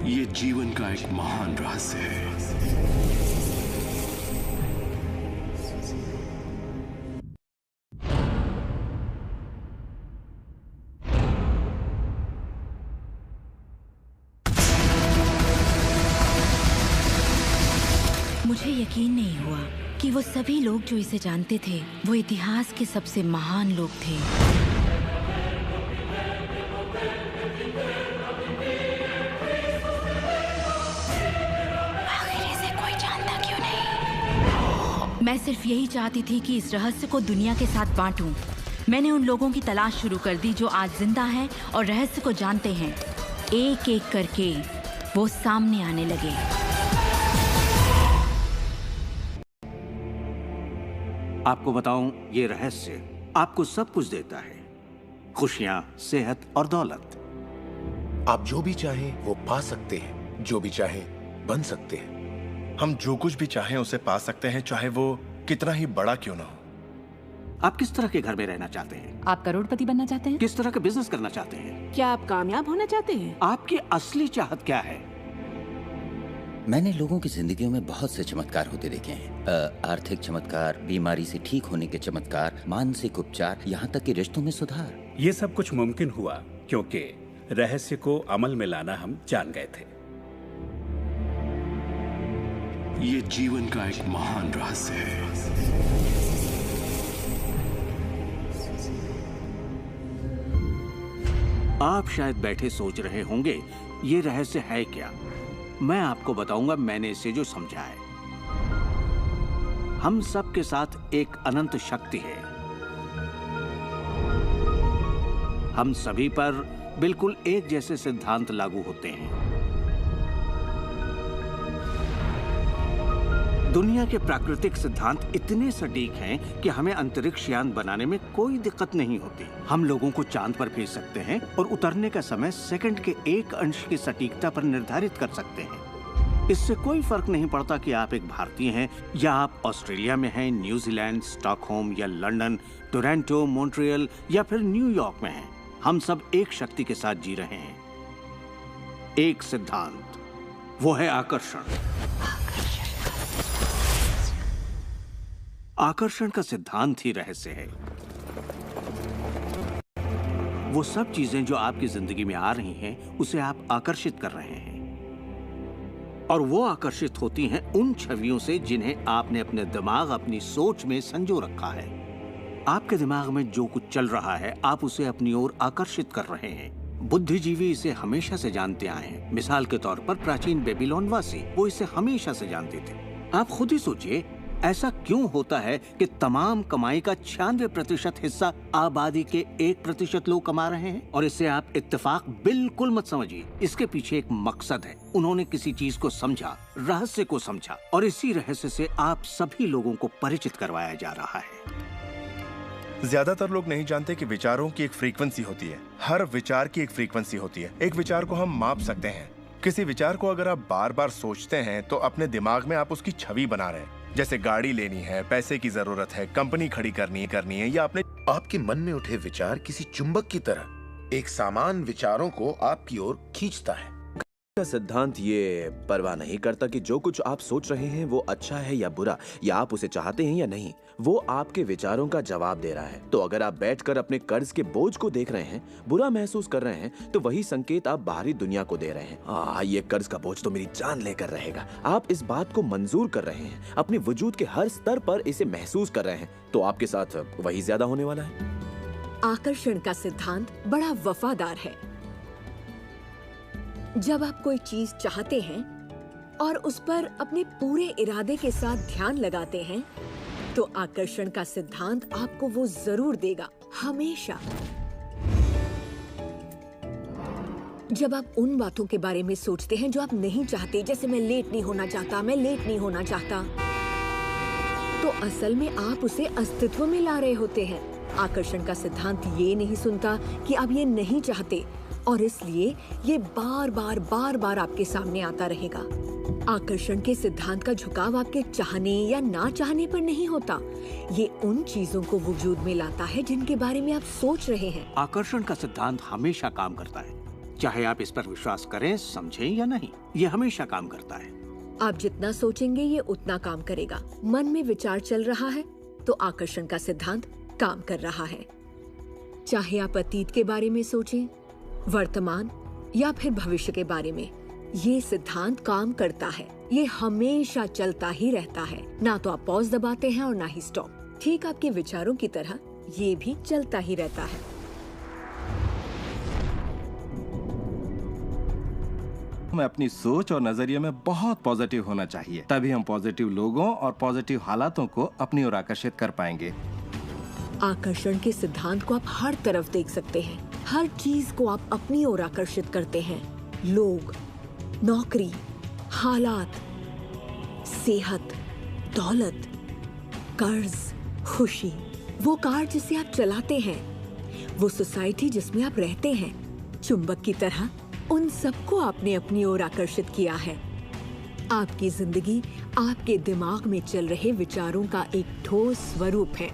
ये जीवन का एक महान रहस्य है। मुझे यकीन नहीं हुआ कि वो सभी लोग जो इसे जानते थे वो इतिहास के सबसे महान लोग थे। आखिर इसे कोई जानता क्यों नहीं? मैं सिर्फ यही चाहती थी कि इस रहस्य को दुनिया के साथ बांटूं। मैंने उन लोगों की तलाश शुरू कर दी जो आज जिंदा हैं और रहस्य को जानते हैं। एक एक करके वो सामने आने लगे। आपको बताऊं, ये रहस्य आपको सब कुछ देता है, खुशियां, सेहत और दौलत। आप जो भी चाहें वो पा सकते हैं, जो भी चाहें बन सकते हैं। हम जो कुछ भी चाहें उसे पा सकते हैं, चाहे वो कितना ही बड़ा क्यों ना हो। आप किस तरह के घर में रहना चाहते हैं? आप करोड़पति बनना चाहते हैं? किस तरह का बिजनेस करना चाहते हैं? क्या आप कामयाब होना चाहते हैं? आपकी असली चाहत क्या है? मैंने लोगों की जिंदगियों में बहुत से चमत्कार होते देखे हैं। आर्थिक चमत्कार, बीमारी से ठीक होने के चमत्कार, मानसिक उपचार, यहाँ तक कि रिश्तों में सुधार। ये सब कुछ मुमकिन हुआ क्योंकि रहस्य को अमल में लाना हम जान गए थे। ये जीवन का एक महान रहस्य है। आप शायद बैठे सोच रहे होंगे, ये रहस्य है क्या? मैं आपको बताऊंगा मैंने इसे जो समझा है। हम सब के साथ एक अनंत शक्ति है। हम सभी पर बिल्कुल एक जैसे सिद्धांत लागू होते हैं। दुनिया के प्राकृतिक सिद्धांत इतने सटीक हैं कि हमें अंतरिक्ष यान बनाने में कोई दिक्कत नहीं होती। हम लोगों को चांद पर भेज सकते हैं और उतरने का समय सेकंड के 1 अंश की सटीकता पर निर्धारित कर सकते हैं। इससे कोई फर्क नहीं पड़ता कि आप एक भारतीय हैं या आप ऑस्ट्रेलिया में हैं, न्यूजीलैंड, स्टॉकहोम या लंदन, टोरंटो, मॉन्ट्रियल या फिर न्यूयॉर्क में हैं। हम सब एक शक्ति के साथ जी रहे हैं, एक सिद्धांत, वो है आकर्षण। आकर्षण का सिद्धांत ही रहस्य है। वो सब चीजें जो आपकी जिंदगी में आ रही हैं, उसे आप आकर्षित कर रहे हैं, और वो आकर्षित होती हैं उन छवियों से जिन्हें आपने अपने दिमाग, अपनी सोच में संजो रखा है। आपके दिमाग में जो कुछ चल रहा है, आप उसे अपनी ओर आकर्षित कर रहे हैं। बुद्धिजीवी इसे हमेशा से जानते आए हैं। मिसाल के तौर पर प्राचीन बेबीलोन वासी, वो इसे हमेशा से जानते थे। आप खुद ही सोचिए, ऐसा क्यों होता है कि तमाम कमाई का 96% हिस्सा आबादी के 1% लोग कमा रहे हैं? और इसे आप इत्तेफाक बिल्कुल मत समझिए। इसके पीछे एक मकसद है। उन्होंने किसी चीज को समझा, रहस्य को समझा, और इसी रहस्य से आप सभी लोगों को परिचित करवाया जा रहा है। ज्यादातर लोग नहीं जानते कि विचारों की एक फ्रीक्वेंसी होती है। हर विचार की एक फ्रीक्वेंसी होती है। एक विचार को हम माप सकते हैं। किसी विचार को अगर आप बार बार सोचते हैं तो अपने दिमाग में आप उसकी छवि बना रहे हैं। जैसे गाड़ी लेनी है, पैसे की जरूरत है, कंपनी खड़ी करनी है या अपने आपके मन में उठे विचार किसी चुंबक की तरह एक सामान विचारों को आपकी ओर खींचता है। का सिद्धांत ये परवाह नहीं करता कि जो कुछ आप सोच रहे हैं वो अच्छा है या बुरा, या आप उसे चाहते हैं या नहीं, वो आपके विचारों का जवाब दे रहा है। तो अगर आप बैठकर अपने कर्ज के बोझ को देख रहे हैं, बुरा महसूस कर रहे हैं, तो वही संकेत आप बाहरी दुनिया को दे रहे हैं। ये कर्ज का बोझ तो मेरी जान लेकर रहेगा। आप इस बात को मंजूर कर रहे हैं, अपने वजूद के हर स्तर पर इसे महसूस कर रहे हैं, तो आपके साथ वही ज्यादा होने वाला है। आकर्षण का सिद्धांत बड़ा वफादार है। जब आप कोई चीज चाहते हैं और उस पर अपने पूरे इरादे के साथ ध्यान लगाते हैं, तो आकर्षण का सिद्धांत आपको वो जरूर देगा, हमेशा। जब आप उन बातों के बारे में सोचते हैं जो आप नहीं चाहते, जैसे मैं लेट नहीं होना चाहता, मैं लेट नहीं होना चाहता, तो असल में आप उसे अस्तित्व में ला रहे होते हैं। आकर्षण का सिद्धांत ये नहीं सुनता कि आप ये नहीं चाहते, और इसलिए ये बार बार आपके सामने आता रहेगा। आकर्षण के सिद्धांत का झुकाव आपके चाहने या ना चाहने पर नहीं होता। ये उन चीजों को वजूद में लाता है जिनके बारे में आप सोच रहे हैं। आकर्षण का सिद्धांत हमेशा काम करता है, चाहे आप इस पर विश्वास करें, समझें या नहीं, ये हमेशा काम करता है। आप जितना सोचेंगे ये उतना काम करेगा। मन में विचार चल रहा है तो आकर्षण का सिद्धांत काम कर रहा है। चाहे आप अतीत के बारे में सोचें, वर्तमान या फिर भविष्य के बारे में, ये सिद्धांत काम करता है। ये हमेशा चलता ही रहता है। ना तो आप पॉज दबाते हैं और ना ही स्टॉप। ठीक आपके विचारों की तरह ये भी चलता ही रहता है। हमें अपनी सोच और नजरिए में बहुत पॉजिटिव होना चाहिए, तभी हम पॉजिटिव लोगों और पॉजिटिव हालातों को अपनी ओर आकर्षित कर पाएंगे। आकर्षण के सिद्धांत को आप हर तरफ देख सकते हैं। हर चीज को आप अपनी ओर आकर्षित करते हैं। लोग, नौकरी, हालात, सेहत, दौलत, कर्ज, खुशी, वो कार जिसे आप चलाते हैं, वो सोसाइटी जिसमें आप रहते हैं, चुंबक की तरह उन सबको आपने अपनी ओर आकर्षित किया है। आपकी जिंदगी आपके दिमाग में चल रहे विचारों का एक ठोस स्वरूप है।